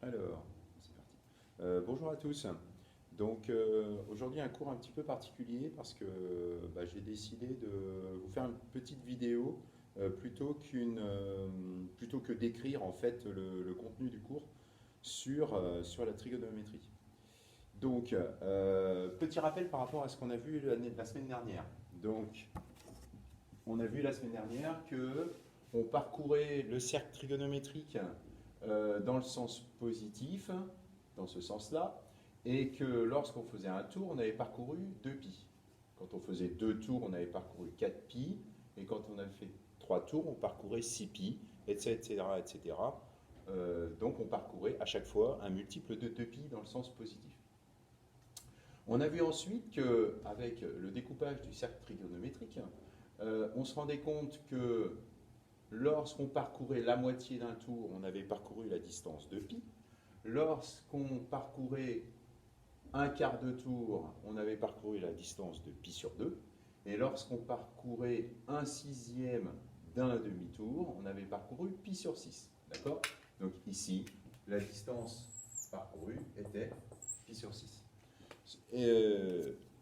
Alors, c'est parti. Bonjour à tous. Donc aujourd'hui un cours un petit peu particulier parce que j'ai décidé de vous faire une petite vidéo plutôt que d'écrire en fait le contenu du cours sur la trigonométrie. Donc petit rappel par rapport à ce qu'on a vu la semaine dernière. Donc on a vu la semaine dernière que on parcourait le cercle trigonométrique dans le sens positif, dans ce sens-là, et que lorsqu'on faisait un tour, on avait parcouru 2π. Quand on faisait 2 tours, on avait parcouru 4π, et quand on avait fait 3 tours, on parcourait 6π, etc. etc. Donc on parcourait à chaque fois un multiple de 2π dans le sens positif. On a vu ensuite qu'avec le découpage du cercle trigonométrique, on se rendait compte que lorsqu'on parcourait la moitié d'un tour, on avait parcouru la distance de π. Lorsqu'on parcourait un quart de tour, on avait parcouru la distance de π sur 2. Et lorsqu'on parcourait un sixième d'un demi-tour, on avait parcouru π sur 6. D'accord? Donc ici, la distance parcourue était π sur 6.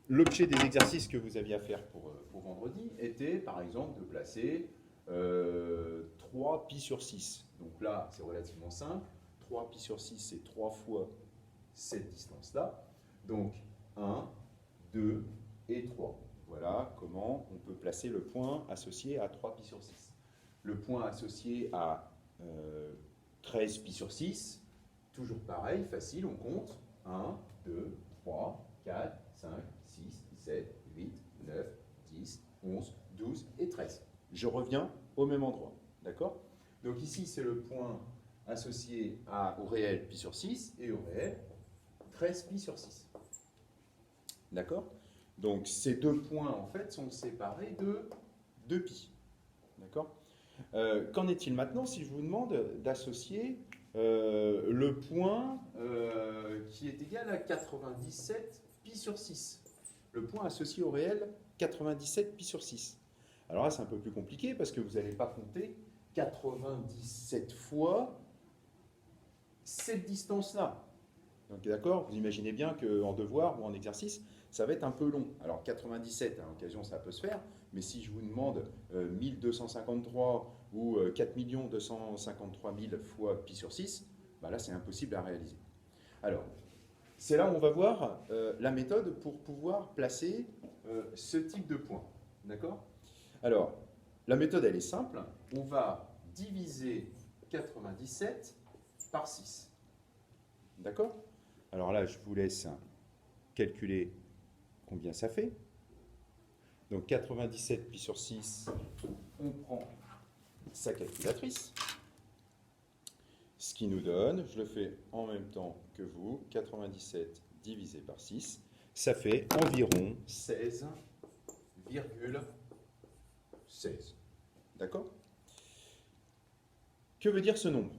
L'objet des exercices que vous aviez à faire pour vendredi était, par exemple, de placer 3π sur 6. Donc là, c'est relativement simple. 3π sur 6, c'est 3 fois cette distance-là. Donc 1, 2 et 3. Voilà comment on peut placer le point associé à 3π sur 6. Le point associé à 13π sur 6, toujours pareil, facile, on compte. 1, 2, 3, 4, 5, 6, 7, 8, 9, 10, 11, 12 et 13. Je reviens au même endroit, d'accord? Donc ici, c'est le point associé au réel π sur 6 et au réel 13π sur 6. D'accord? Donc ces deux points, en fait, sont séparés de 2π. D'accord? Qu'en est-il maintenant si je vous demande d'associer le point qui est égal à 97π sur 6? Le point associé au réel 97π sur 6. Alors là, c'est un peu plus compliqué parce que vous n'allez pas compter 97 fois cette distance-là. Donc d'accord, vous imaginez bien qu'en devoir ou en exercice, ça va être un peu long. Alors 97, à l'occasion, ça peut se faire, mais si je vous demande 1253 ou 4 253 000 fois π sur 6, là c'est impossible à réaliser. Alors, c'est là où on va voir la méthode pour pouvoir placer ce type de point. D'accord? Alors, la méthode, elle est simple. On va diviser 97 par 6. D'accord? Alors là, je vous laisse calculer combien ça fait. Donc 97 π sur 6, on prend sa calculatrice. Ce qui nous donne, je le fais en même temps que vous, 97 divisé par 6, ça fait environ 16,16. D'accord? Que veut dire ce nombre?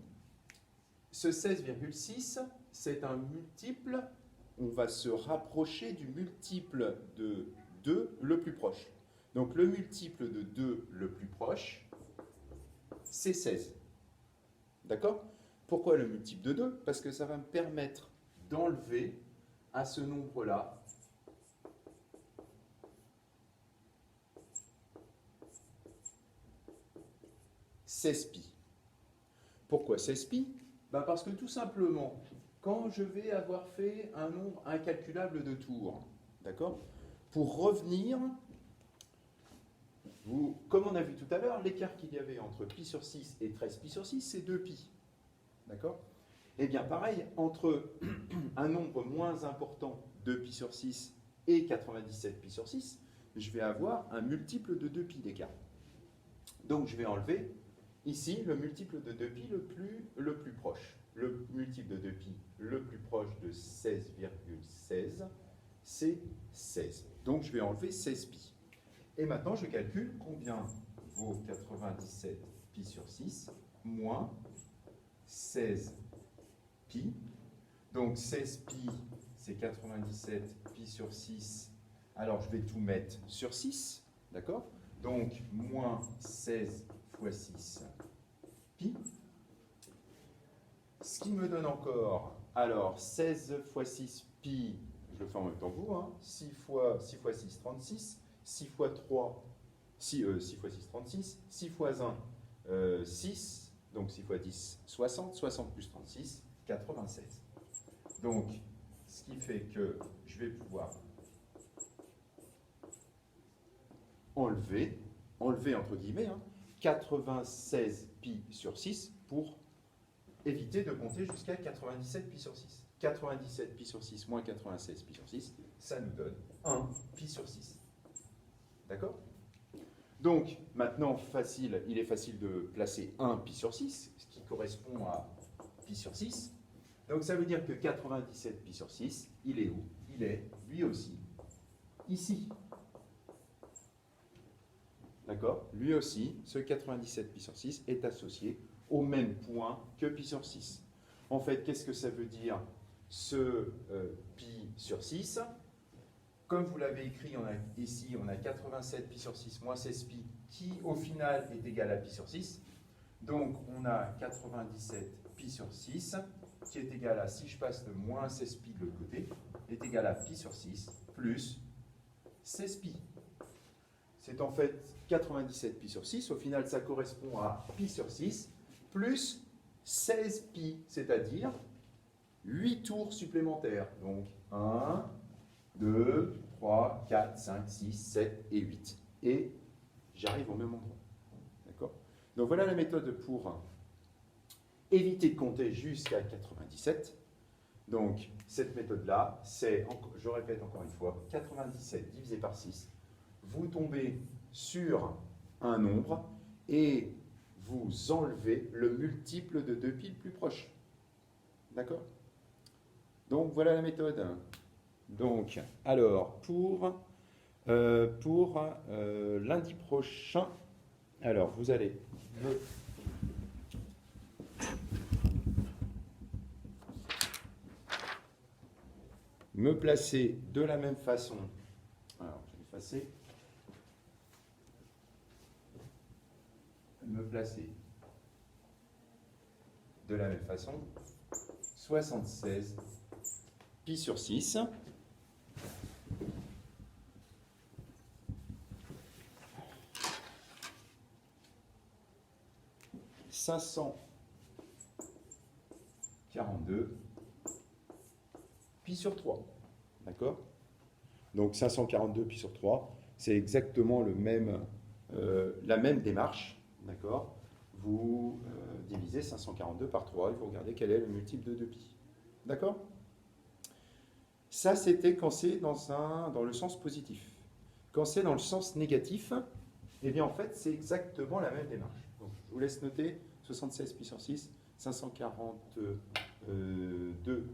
Ce 16,6, c'est un multiple, on va se rapprocher du multiple de 2 le plus proche. Donc le multiple de 2 le plus proche, c'est 16. D'accord? Pourquoi le multiple de 2? Parce que ça va me permettre d'enlever à ce nombre-là 16π. Pourquoi 16π? Parce que tout simplement, quand je vais avoir fait un nombre incalculable de tours, d'accord? Pour revenir, comme on a vu tout à l'heure, l'écart qu'il y avait entre π sur 6 et 13π sur 6, c'est 2π. D'accord? Eh bien, pareil, entre un nombre moins important, 2π sur 6, et 97π sur 6, je vais avoir un multiple de 2π d'écart. Donc, je vais enlever ici le multiple de 2π le plus proche. Le multiple de 2π le plus proche de 16,16, c'est 16. Donc, je vais enlever 16π. Et maintenant, je calcule combien vaut 97π sur 6 moins 16π. Donc 16π, c'est 97π sur 6. Alors je vais tout mettre sur 6, d'accord? Donc moins 16 fois 6 π. Ce qui me donne encore, alors 16 fois 6 pi, je le fais en même temps que vous, hein, 6 fois 6, 36, 6 fois 3, 6 fois 6, 36, 6 fois 1, 6, donc 6 fois 10, 60, 60 plus 36, 96. Donc, ce qui fait que je vais pouvoir enlever entre guillemets, hein, 96 pi sur 6 pour éviter de compter jusqu'à 97 pi sur 6. 97 pi sur 6 moins 96 pi sur 6, ça nous donne 1 pi sur 6. D'accord? Donc, maintenant, il est facile de placer 1 pi sur 6, ce qui correspond à pi sur 6. Donc, ça veut dire que 97 pi sur 6, il est où? Il est, lui aussi, ici. D'accord? Lui aussi, ce 97 pi sur 6 est associé au même point que pi sur 6. En fait, qu'est-ce que ça veut dire, ce pi sur 6? Comme vous l'avez écrit, ici, on a 87 pi sur 6 moins 16 pi, qui au final est égal à pi sur 6. Donc, on a 97 pi sur 6, qui est égal à, si je passe le moins 16 pi de l'autre côté, est égal à pi sur 6 plus 16 pi. C'est en fait 97 pi sur 6. Au final, ça correspond à pi sur 6 plus 16 pi, c'est-à-dire 8 tours supplémentaires. Donc 1, 2, 3, 4, 5, 6, 7 et 8. Et j'arrive au même endroit. D'accord? Donc voilà la méthode pour éviter de compter jusqu'à 97. Donc cette méthode-là, c'est, je répète encore une fois, 97 divisé par 6. Vous tombez sur un nombre et vous enlevez le multiple de 2 pi le plus proche. D'accord? Donc voilà la méthode. Donc, alors, pour lundi prochain, alors vous allez me placer de la même façon. Alors, je vais effacer. Me placer de la même façon, 76 pi sur 6, « 542 pi sur 3. D'accord? Donc 542 pi sur 3, c'est exactement la même démarche. D'accord? Vous divisez 542 par 3 et vous regardez quel est le multiple de 2pi. D'accord? Ça, c'était quand c'est dans le sens positif. Quand c'est dans le sens négatif, eh bien, en fait, c'est exactement la même démarche. Donc, je vous laisse noter 76 pi sur 6, 542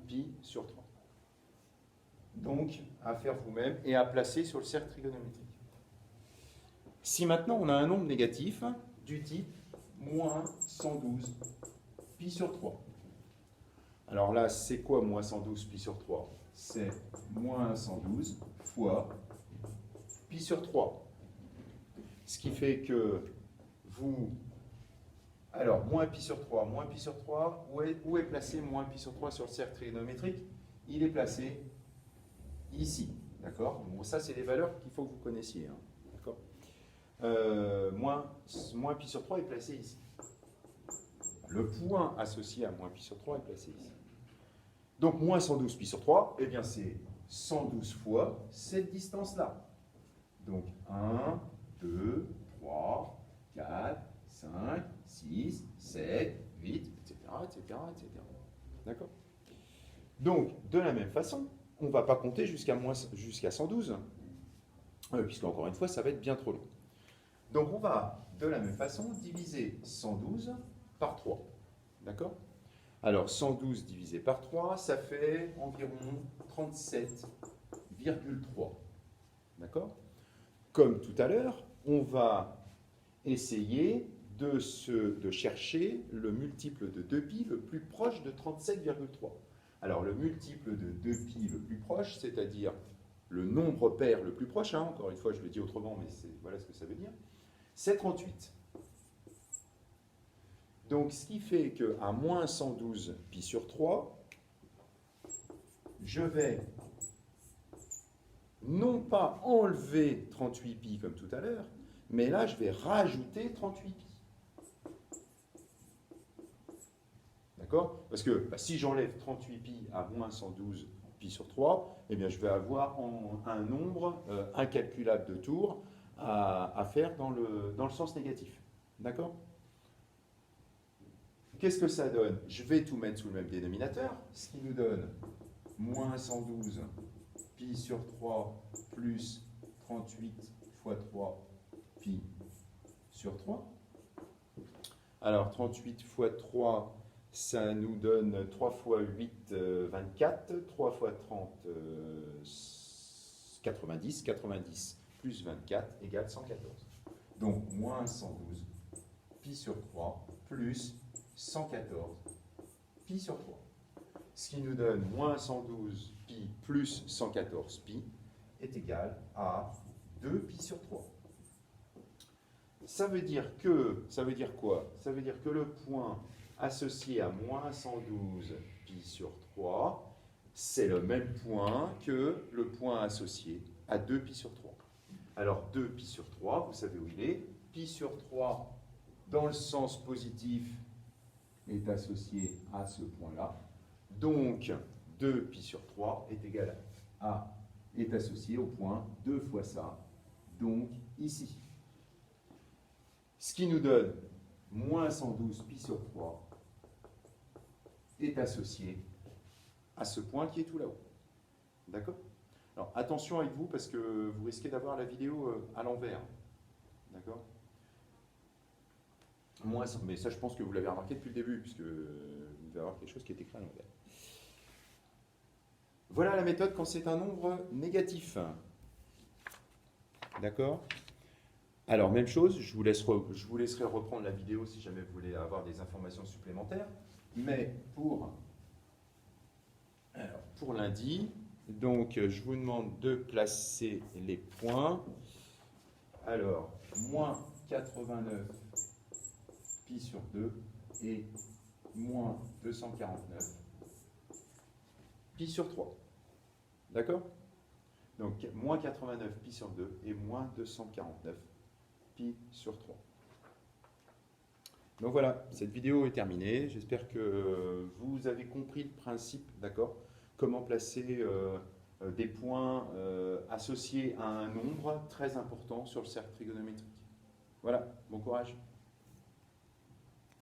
pi sur 3. Donc, à faire vous-même et à placer sur le cercle trigonométrique. Si maintenant on a un nombre négatif du type moins 112 pi sur 3. Alors là, c'est quoi moins 112 pi sur 3? C'est moins 112 fois pi sur 3. Ce qui fait que vous... Alors, moins pi sur 3, où est placé moins pi sur 3 sur le cercle trigonométrique? Il est placé ici, d'accord? Bon, ça, c'est les valeurs qu'il faut que vous connaissiez, hein, d'accord? Moins pi sur 3 est placé ici. Le point associé à moins pi sur 3 est placé ici. Donc, moins 112 pi sur 3, eh bien, c'est 112 fois cette distance-là. Donc, 1, 2, 3, 4, 5, 6, 7, 8, etc., etc., etc. D'accord? Donc, de la même façon, on ne va pas compter jusqu'à 112, puisqu'encore une fois, ça va être bien trop long. Donc, on va, de la même façon, diviser 112 par 3. D'accord? Alors, 112 divisé par 3, ça fait environ 37,3. D'accord? Comme tout à l'heure, on va essayer de chercher le multiple de 2pi le plus proche de 37,3. Alors, le multiple de 2pi le plus proche, c'est-à-dire le nombre pair le plus proche, hein, encore une fois, je le dis autrement, mais voilà ce que ça veut dire, c'est 38. Donc, ce qui fait qu'à moins 112 pi sur 3, je vais non pas enlever 38 pi comme tout à l'heure, mais là, je vais rajouter 38 pi. D'accord? Parce que si j'enlève 38 pi à moins 112 pi sur 3, eh bien, je vais avoir un nombre incalculable de tours à faire dans le sens négatif. D'accord? Qu'est-ce que ça donne? Je vais tout mettre sous le même dénominateur, ce qui nous donne moins 112 pi sur 3 plus 38 fois 3 pi sur 3. Alors 38 fois 3, ça nous donne 3 fois 8, 24, 3 fois 30, 90, 90 plus 24 égale 114. Donc moins 112 pi sur 3 plus 114 pi sur 3. Ce qui nous donne moins 112 pi plus 114 pi est égal à 2 pi sur 3. Ça veut dire quoi? Ça veut dire que le point associé à moins 112 pi sur 3, c'est le même point que le point associé à 2 pi sur 3. Alors 2 pi sur 3, vous savez où il est? Pi sur 3 dans le sens positif est associé à ce point-là. Donc 2 pi sur 3 est égal à, est associé au point 2 fois ça, donc ici. Ce qui nous donne moins 112 pi sur 3 est associé à ce point qui est tout là-haut. D'accord? Alors attention avec vous parce que vous risquez d'avoir la vidéo à l'envers. D'accord? Mais ça je pense que vous l'avez remarqué depuis le début puisque vous devez avoir quelque chose qui est écrit à l'envers. Voilà la méthode quand c'est un nombre négatif. D'accord? Alors, même chose, je vous laisserai reprendre la vidéo si jamais vous voulez avoir des informations supplémentaires. Mais pour lundi, donc je vous demande de placer les points. Alors, moins 89 pi sur 2 et moins 249 pi sur 3. D'accord? Donc, moins 89 pi sur 2 et moins 249 pi sur 3. Donc voilà, cette vidéo est terminée. J'espère que vous avez compris le principe, d'accord? Comment placer des points associés à un nombre très important sur le cercle trigonométrique. Voilà, bon courage.